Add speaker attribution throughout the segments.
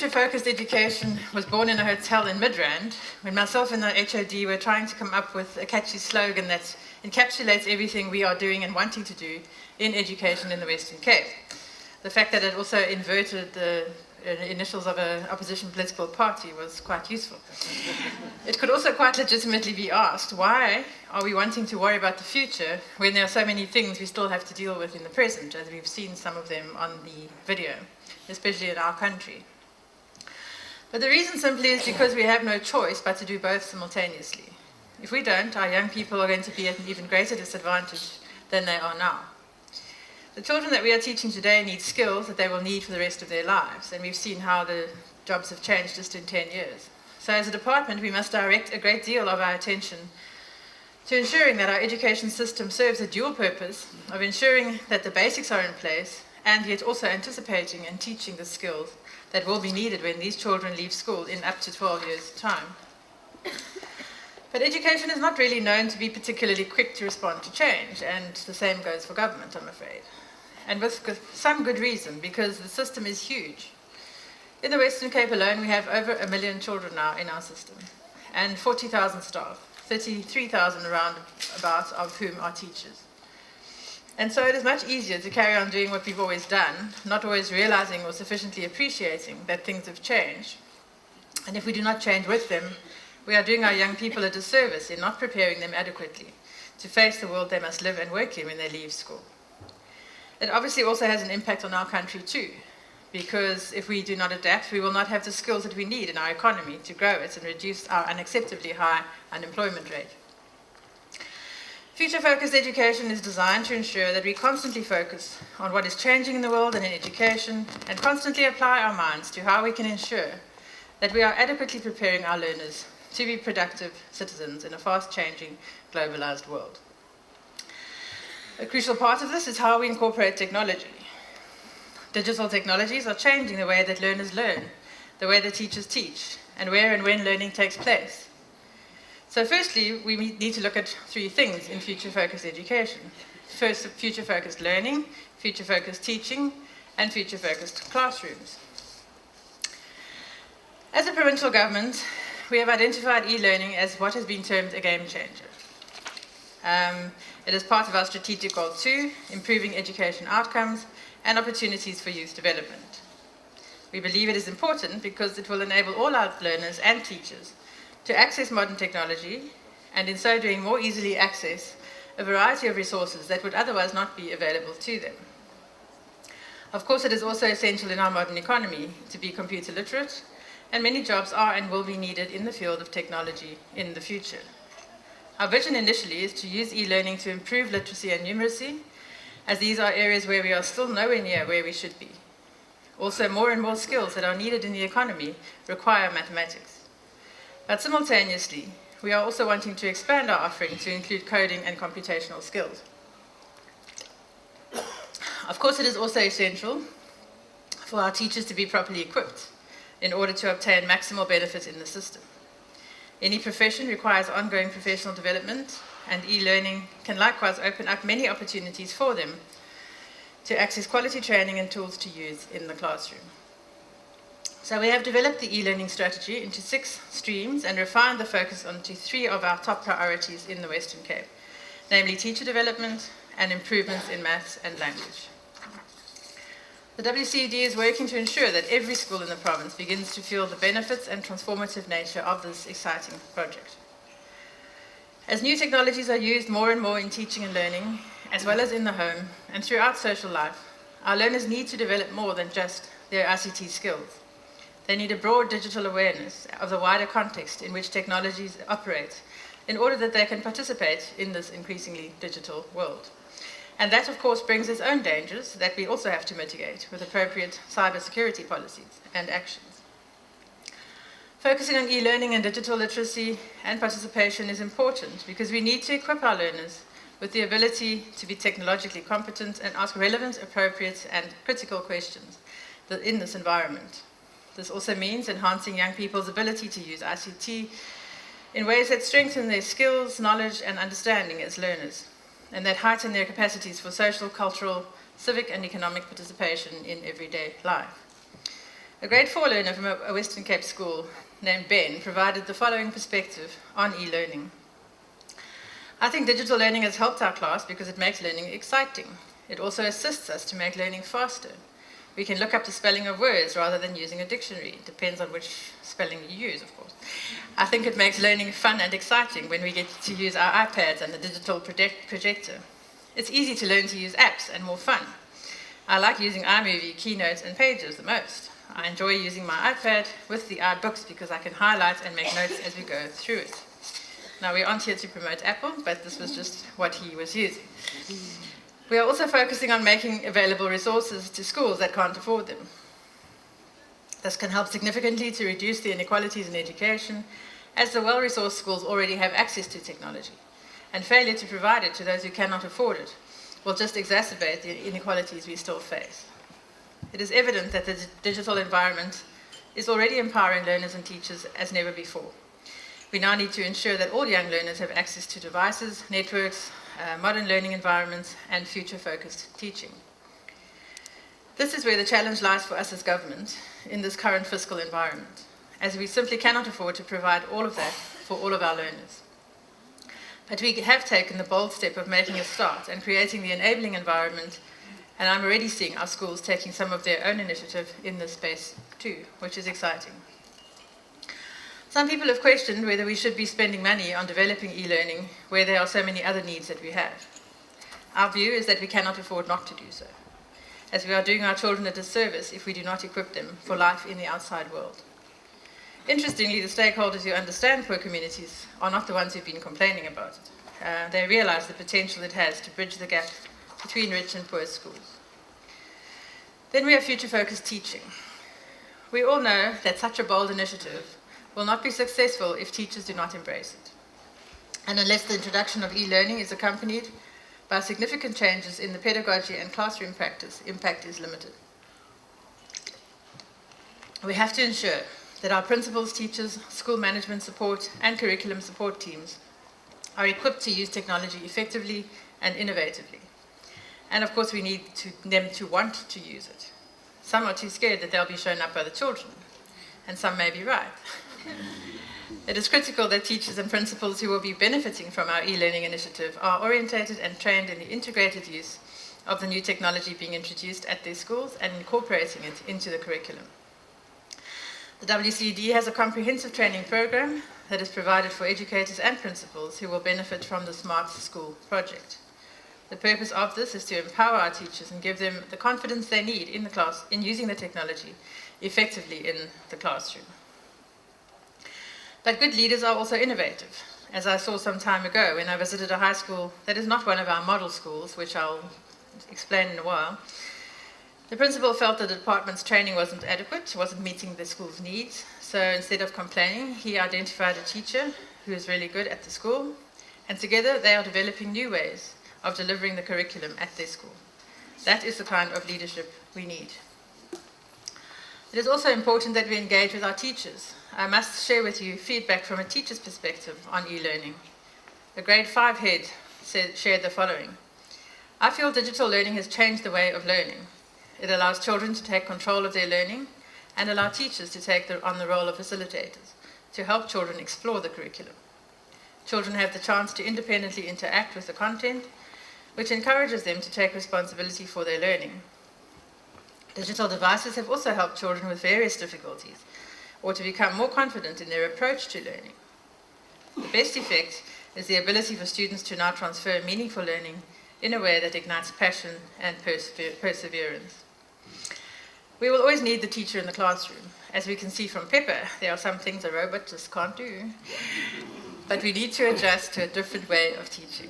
Speaker 1: future-focused education was born in a hotel in Midrand when myself and the HOD were trying to come up with a catchy slogan that encapsulates everything we are doing and wanting to do in education in the Western Cape. The fact that it also inverted the initials of an opposition political party was quite useful. It could also quite legitimately be asked, why are we wanting to worry about the future when there are so many things we still have to deal with in the present, as we've seen some of them on the video, especially in our country. But the reason simply is because we have no choice but to do both simultaneously. If we don't, our young people are going to be at an even greater disadvantage than they are now. The children that we are teaching today need skills that they will need for the rest of their lives, and we've seen how the jobs have changed just in 10 years. So as a department, we must direct a great deal of our attention to ensuring that our education system serves a dual purpose of ensuring that the basics are in place and yet also anticipating and teaching the skills that will be needed when these children leave school in up to 12 years' time. But education is not really known to be particularly quick to respond to change, and the same goes for government, I'm afraid. And with some good reason, because the system is huge. In the Western Cape alone, we have over 1 million children now in our system, and 40,000 staff, 33,000 around about of whom are teachers. And so it is much easier to carry on doing what we've always done, not always realizing or sufficiently appreciating that things have changed. And if we do not change with them, we are doing our young people a disservice in not preparing them adequately to face the world they must live and work in when they leave school. It obviously also has an impact on our country too, because if we do not adapt, we will not have the skills that we need in our economy to grow it and reduce our unacceptably high unemployment rate. Future-focused education is designed to ensure that we constantly focus on what is changing in the world and in education, and constantly apply our minds to how we can ensure that we are adequately preparing our learners to be productive citizens in a fast-changing, globalized world. A crucial part of this is how we incorporate technology. Digital technologies are changing the way that learners learn, the way that teachers teach, and where and when learning takes place. So firstly, we need to look at 3 things in future-focused education. First, future-focused learning, future-focused teaching, and future-focused classrooms. As a provincial government, we have identified e-learning as what has been termed a game changer. It is part of our strategic goal 2, improving education outcomes and opportunities for youth development. We believe it is important because it will enable all our learners and teachers to access modern technology, and in so doing more easily access a variety of resources that would otherwise not be available to them. Of course, it is also essential in our modern economy to be computer literate, and many jobs are and will be needed in the field of technology in the future. Our vision initially is to use e-learning to improve literacy and numeracy, as these are areas where we are still nowhere near where we should be. Also, more and more skills that are needed in the economy require mathematics. But simultaneously, we are also wanting to expand our offering to include coding and computational skills. Of course, it is also essential for our teachers to be properly equipped in order to obtain maximal benefit in the system. Any profession requires ongoing professional development, and e-learning can likewise open up many opportunities for them to access quality training and tools to use in the classroom. So we have developed the e-learning strategy into 6 streams and refined the focus onto 3 of our top priorities in the Western Cape, namely teacher development and improvements in maths and language. The WCED is working to ensure that every school in the province begins to feel the benefits and transformative nature of this exciting project. As new technologies are used more and more in teaching and learning, as well as in the home and throughout social life, our learners need to develop more than just their ICT skills. They need a broad digital awareness of the wider context in which technologies operate in order that they can participate in this increasingly digital world. And that, of course, brings its own dangers that we also have to mitigate with appropriate cybersecurity policies and actions. Focusing on e-learning and digital literacy and participation is important because we need to equip our learners with the ability to be technologically competent and ask relevant, appropriate, and critical questions in this environment. This also means enhancing young people's ability to use ICT in ways that strengthen their skills, knowledge, and understanding as learners, and that heighten their capacities for social, cultural, civic, and economic participation in everyday life. A grade 4 learner from a Western Cape school named Ben provided the following perspective on e-learning. I think digital learning has helped our class because it makes learning exciting. It also assists us to make learning faster. We can look up the spelling of words rather than using a dictionary. It depends on which spelling you use, of course. I think it makes learning fun and exciting when we get to use our iPads and the digital projector. It's easy to learn to use apps and more fun. I like using iMovie, Keynote, and Pages the most. I enjoy using my iPad with the iBooks because I can highlight and make notes as we go through it. Now, we aren't here to promote Apple, but this was just what he was using. We are also focusing on making available resources to schools that can't afford them. This can help significantly to reduce the inequalities in education, as the well-resourced schools already have access to technology, and failure to provide it to those who cannot afford it will just exacerbate the inequalities we still face. It is evident that the digital environment is already empowering learners and teachers as never before. We now need to ensure that all young learners have access to devices, networks, modern learning environments, and future-focused teaching. This is where the challenge lies for us as government in this current fiscal environment, as we simply cannot afford to provide all of that for all of our learners. But we have taken the bold step of making a start and creating the enabling environment, and I'm already seeing our schools taking some of their own initiative in this space too, which is exciting. Some people have questioned whether we should be spending money on developing e-learning where there are so many other needs that we have. Our view is that we cannot afford not to do so, as we are doing our children a disservice if we do not equip them for life in the outside world. Interestingly, the stakeholders who understand poor communities are not the ones who've been complaining about it. They realize the potential it has to bridge the gap between rich and poor schools. Then we have future-focused teaching. We all know that such a bold initiative will not be successful if teachers do not embrace it, and unless the introduction of e-learning is accompanied by significant changes in the pedagogy and classroom practice, impact is limited. We have to ensure that our principals, teachers, school management support, and curriculum support teams are equipped to use technology effectively and innovatively. And of course, we need them to want to use it. Some are too scared that they'll be shown up by the children, and some may be right. It is critical that teachers and principals who will be benefiting from our e-learning initiative are orientated and trained in the integrated use of the new technology being introduced at their schools and incorporating it into the curriculum. The WCED has a comprehensive training program that is provided for educators and principals who will benefit from the Smart School project. The purpose of this is to empower our teachers and give them the confidence they need in the class in using the technology effectively in the classroom. But good leaders are also innovative, as I saw some time ago when I visited a high school that is not one of our model schools, which I'll explain in a while. The principal felt that the department's training wasn't adequate, wasn't meeting the school's needs, so instead of complaining, he identified a teacher who is really good at the school, and together they are developing new ways of delivering the curriculum at their school. That is the kind of leadership we need. It is also important that we engage with our teachers. I must share with you feedback from a teacher's perspective on e-learning. A grade 5 head shared the following. I feel digital learning has changed the way of learning. It allows children to take control of their learning and allow teachers to take on the role of facilitators to help children explore the curriculum. Children have the chance to independently interact with the content, which encourages them to take responsibility for their learning. Digital devices have also helped children with various difficulties or to become more confident in their approach to learning. The best effect is the ability for students to now transfer meaningful learning in a way that ignites passion and perseverance. We will always need the teacher in the classroom. As we can see from Pepper, there are some things a robot just can't do. But we need to adjust to a different way of teaching.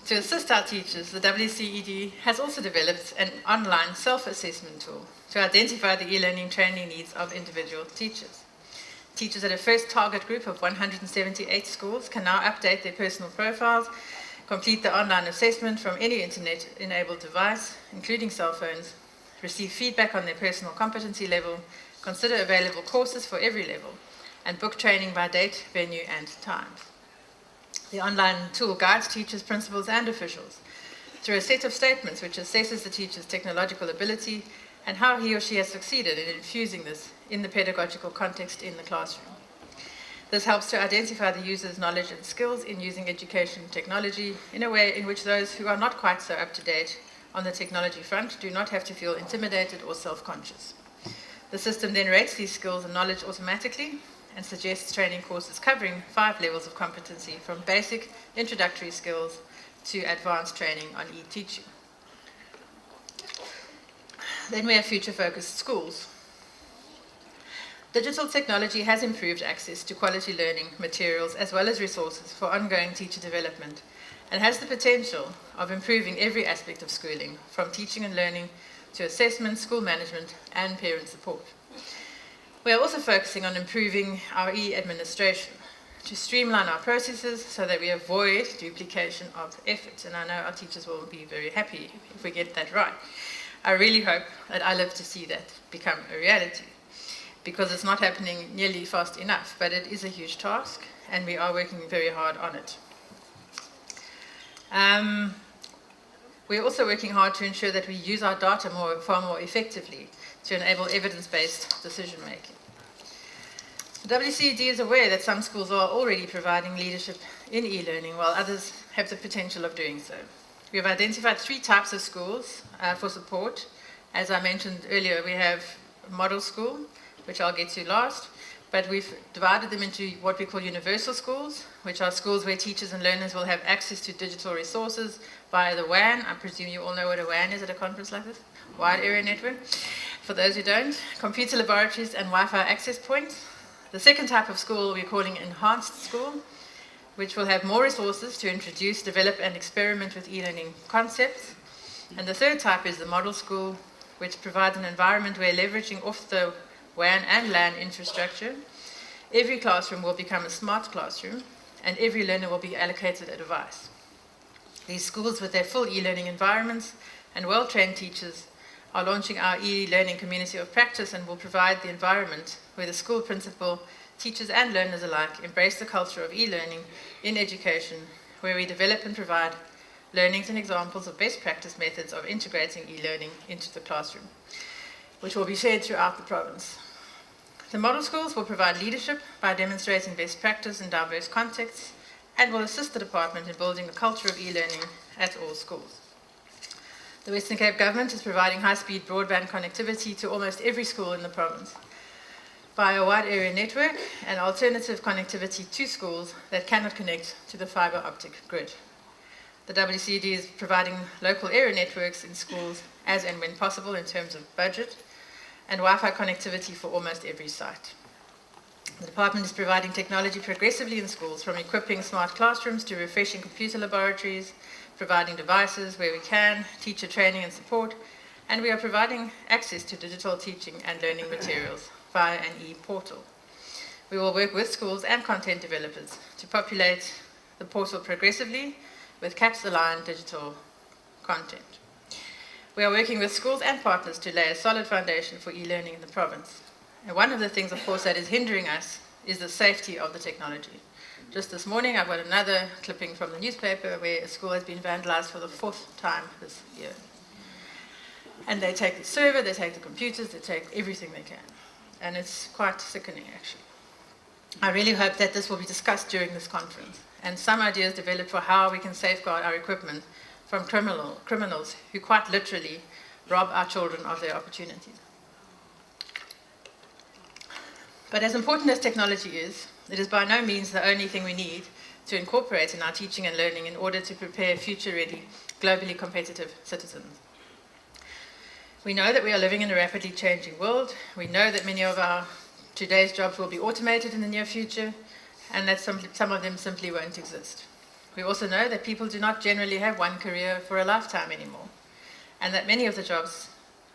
Speaker 1: To assist our teachers, the WCED has also developed an online self-assessment tool to identify the e-learning training needs of individual teachers. Teachers at a first target group of 178 schools can now update their personal profiles, complete the online assessment from any internet-enabled device, including cell phones, receive feedback on their personal competency level, consider available courses for every level, and book training by date, venue, and times. The online tool guides teachers, principals, and officials through a set of statements which assesses the teacher's technological ability and how he or she has succeeded in infusing this in the pedagogical context in the classroom. This helps to identify the user's knowledge and skills in using education technology in a way in which those who are not quite so up to date on the technology front do not have to feel intimidated or self-conscious. The system then rates these skills and knowledge automatically and suggests training courses covering 5 levels of competency, from basic introductory skills to advanced training on e-teaching. Then we have future-focused schools. Digital technology has improved access to quality learning materials as well as resources for ongoing teacher development, and has the potential of improving every aspect of schooling, from teaching and learning to assessment, school management, and parent support. We are also focusing on improving our e-administration to streamline our processes so that we avoid duplication of effort, and I know our teachers will be very happy if we get that right. I really hope that I live to see that become a reality, because it's not happening nearly fast enough, but it is a huge task, and we are working very hard on it. We're also working hard to ensure that we use our data far more effectively to enable evidence-based decision-making. The WCED is aware that some schools are already providing leadership in e-learning, while others have the potential of doing so. We have identified 3 types of schools for support. As I mentioned earlier, we have model school, which I'll get to last, but we've divided them into what we call universal schools, which are schools where teachers and learners will have access to digital resources via the WAN. I presume you all know what a WAN is at a conference like this, Wide Area Network. For those who don't, computer laboratories and Wi-Fi access points. The second type of school we're calling enhanced school, which will have more resources to introduce, develop, and experiment with e-learning concepts. And the third type is the model school, which provides an environment where, leveraging off the WAN and LAN infrastructure, every classroom will become a smart classroom, and every learner will be allocated a device. These schools, with their full e-learning environments and well-trained teachers, are launching our e-learning community of practice and will provide the environment where the school principal, teachers and learners alike embrace the culture of e-learning in education, where we develop and provide learnings and examples of best practice methods of integrating e-learning into the classroom, which will be shared throughout the province. The model schools will provide leadership by demonstrating best practice in diverse contexts and will assist the department in building a culture of e-learning at all schools. The Western Cape Government is providing high-speed broadband connectivity to almost every school in the province via a wide area network and alternative connectivity to schools that cannot connect to the fiber optic grid. The WCED is providing local area networks in schools as and when possible in terms of budget, and Wi-Fi connectivity for almost every site. The department is providing technology progressively in schools, from equipping smart classrooms to refreshing computer laboratories, providing devices where we can, teacher training and support, and we are providing access to digital teaching and learning materials via an e-portal. We will work with schools and content developers to populate the portal progressively with CAPS-aligned digital content. We are working with schools and partners to lay a solid foundation for e-learning in the province. And one of the things, of course, that is hindering us is the safety of the technology. Just this morning, I've got another clipping from the newspaper where a school has been vandalized for the 4th time this year. And they take the server, they take the computers, they take everything they can. And it's quite sickening, actually. I really hope that this will be discussed during this conference, and some ideas developed for how we can safeguard our equipment from criminals who quite literally rob our children of their opportunities. But as important as technology is, it is by no means the only thing we need to incorporate in our teaching and learning in order to prepare future-ready, globally competitive citizens. We know that we are living in a rapidly changing world. We know that many of our today's jobs will be automated in the near future, and that some of them simply won't exist. We also know that people do not generally have one career for a lifetime anymore, and that many of the jobs,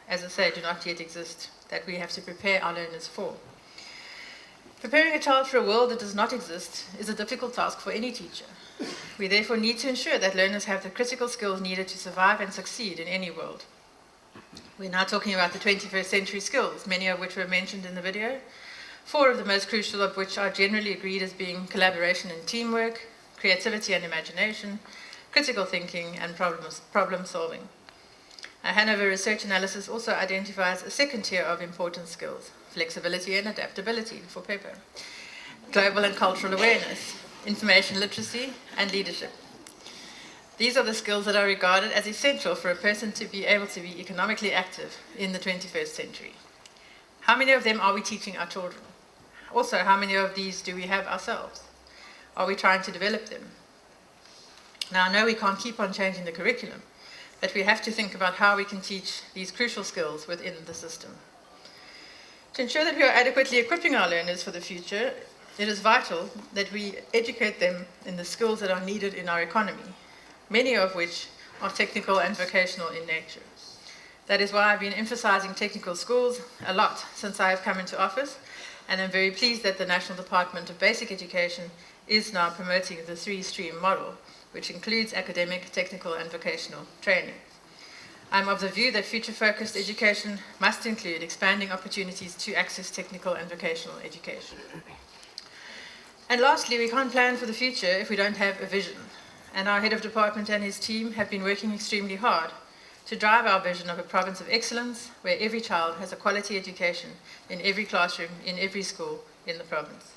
Speaker 1: as I say, do not yet exist, that we have to prepare our learners for. Preparing a child for a world that does not exist is a difficult task for any teacher. We therefore need to ensure that learners have the critical skills needed to survive and succeed in any world. We're now talking about the 21st century skills, many of which were mentioned in the video, 4 of the most crucial of which are generally agreed as being collaboration and teamwork, creativity and imagination, critical thinking, and problem solving. A Hanover research analysis also identifies a second tier of important skills: flexibility and adaptability for paper, global and cultural awareness, information literacy, and leadership. These are the skills that are regarded as essential for a person to be able to be economically active in the 21st century. How many of them are we teaching our children? Also, how many of these do we have ourselves? Are we trying to develop them? Now, I know we can't keep on changing the curriculum, but we have to think about how we can teach these crucial skills within the system. To ensure that we are adequately equipping our learners for the future, it is vital that we educate them in the skills that are needed in our economy, many of which are technical and vocational in nature. That is why I've been emphasizing technical schools a lot since I have come into office, and I'm very pleased that the National Department of Basic Education is now promoting the three-stream model, which includes academic, technical, and vocational training. I'm of the view that future-focused education must include expanding opportunities to access technical and vocational education. And lastly, we can't plan for the future if we don't have a vision. And our head of department and his team have been working extremely hard to drive our vision of a province of excellence where every child has a quality education in every classroom, in every school in the province.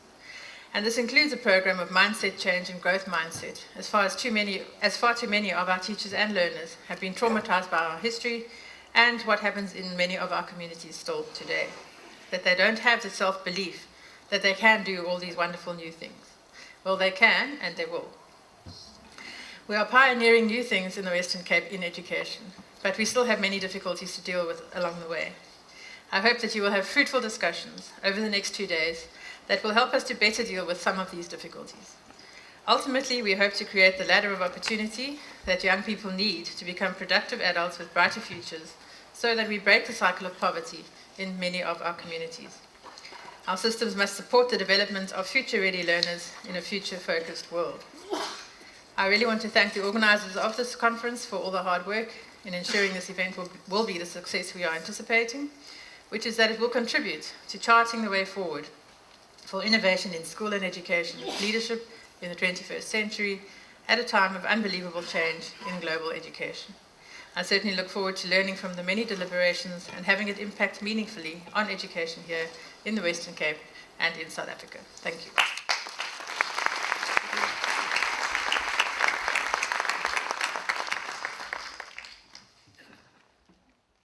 Speaker 1: And this includes a program of mindset change and growth mindset, as far too many of our teachers and learners have been traumatized by our history and what happens in many of our communities still today, that they don't have the self-belief that they can do all these wonderful new things. Well, they can, and they will. We are pioneering new things in the Western Cape in education, but we still have many difficulties to deal with along the way. I hope that you will have fruitful discussions over the next 2 days that will help us to better deal with some of these difficulties. Ultimately, we hope to create the ladder of opportunity that young people need to become productive adults with brighter futures, so that we break the cycle of poverty in many of our communities. Our systems must support the development of future-ready learners in a future-focused world. I really want to thank the organizers of this conference for all the hard work in ensuring this event will be the success we are anticipating, which is that it will contribute to charting the way forward for innovation in school and education leadership in the 21st century at a time of unbelievable change in global education. I certainly look forward to learning from the many deliberations and having it impact meaningfully on education here in the Western Cape and in South Africa. Thank you.